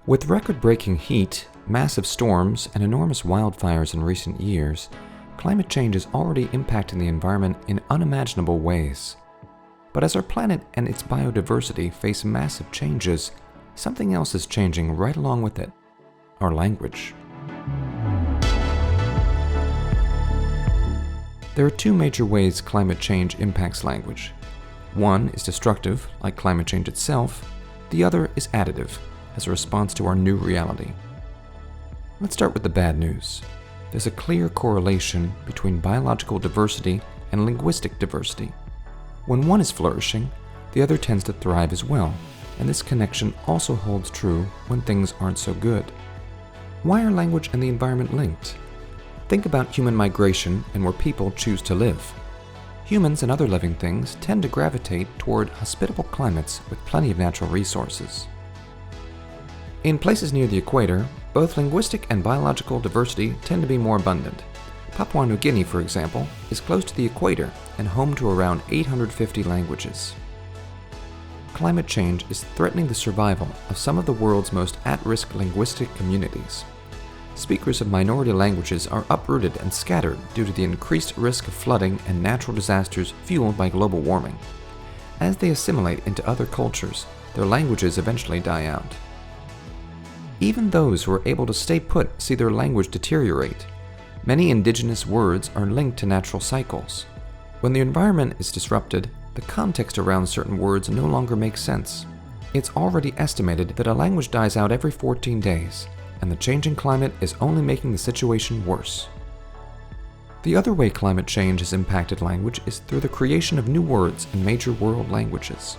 With record-breaking heat, massive storms, and enormous wildfires in recent years, climate change is already impacting the environment in unimaginable ways. But as our planet and its biodiversity face massive changes, something else is changing right along with it: our language. There are two major ways climate change impacts language. One is destructive, like climate change itself. The other is additive, as a response to our new reality. Let's start with the bad news. There's a clear correlation between biological diversity and linguistic diversity. When one is flourishing, the other tends to thrive as well, and this connection also holds true when things aren't so good. Why are language and the environment linked? Think about human migration and where people choose to live. Humans and other living things tend to gravitate toward hospitable climates with plenty of natural resources. In places near the equator, both linguistic and biological diversity tend to be more abundant. Papua New Guinea, for example, is close to the equator and home to around 850 languages. Climate change is threatening the survival of some of the world's most at-risk linguistic communities. Speakers of minority languages are uprooted and scattered due to the increased risk of flooding and natural disasters fueled by global warming. As they assimilate into other cultures, their languages eventually die out. Even those who are able to stay put see their language deteriorate. Many indigenous words are linked to natural cycles. When the environment is disrupted, the context around certain words no longer makes sense. It's already estimated that a language dies out every 14 days, and the changing climate is only making the situation worse. The other way climate change has impacted language is through the creation of new words in major world languages.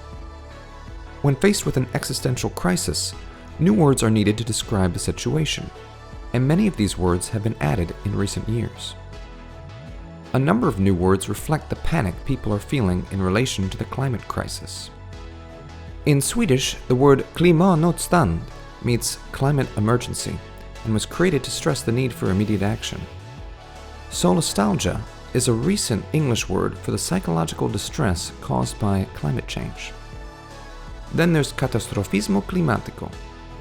When faced with an existential crisis, new words are needed to describe the situation, and many of these words have been added in recent years. A number of new words reflect the panic people are feeling in relation to the climate crisis. In Swedish, the word klimatnödstånd means climate emergency and was created to stress the need for immediate action. Solastalgia is a recent English word for the psychological distress caused by climate change. Then there's catastrofismo climatico,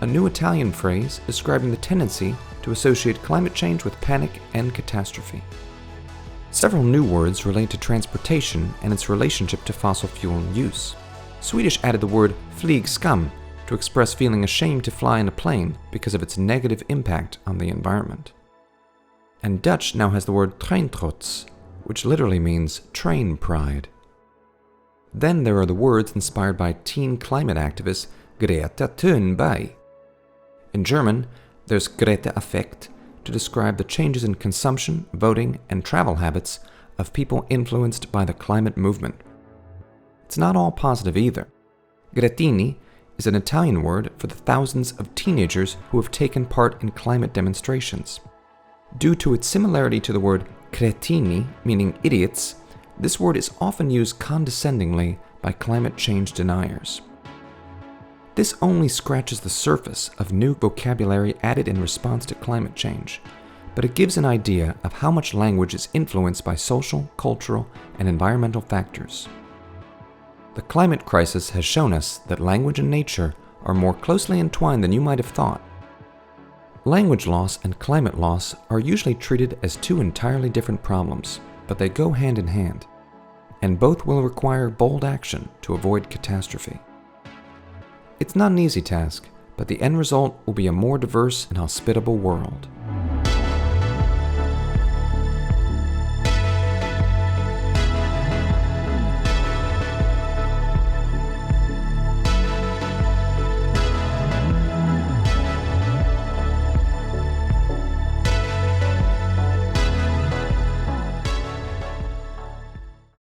a new Italian phrase describing the tendency to associate climate change with panic and catastrophe. Several new words relate to transportation and its relationship to fossil fuel use. Swedish added the word flygskam to express feeling ashamed to fly in a plane because of its negative impact on the environment. And Dutch now has the word treintrots, which literally means train pride. Then there are the words inspired by teen climate activist Greta Thunberg. In German, there's Greta Affekt to describe the changes in consumption, voting, and travel habits of people influenced by the climate movement. It's not all positive either. Gretini is an Italian word for the thousands of teenagers who have taken part in climate demonstrations. Due to its similarity to the word cretini, meaning idiots, this word is often used condescendingly by climate change deniers. This only scratches the surface of new vocabulary added in response to climate change, but it gives an idea of how much language is influenced by social, cultural, and environmental factors. The climate crisis has shown us that language and nature are more closely entwined than you might have thought. Language loss and climate loss are usually treated as two entirely different problems, but they go hand in hand, and both will require bold action to avoid catastrophe. It's not an easy task, but the end result will be a more diverse and hospitable world.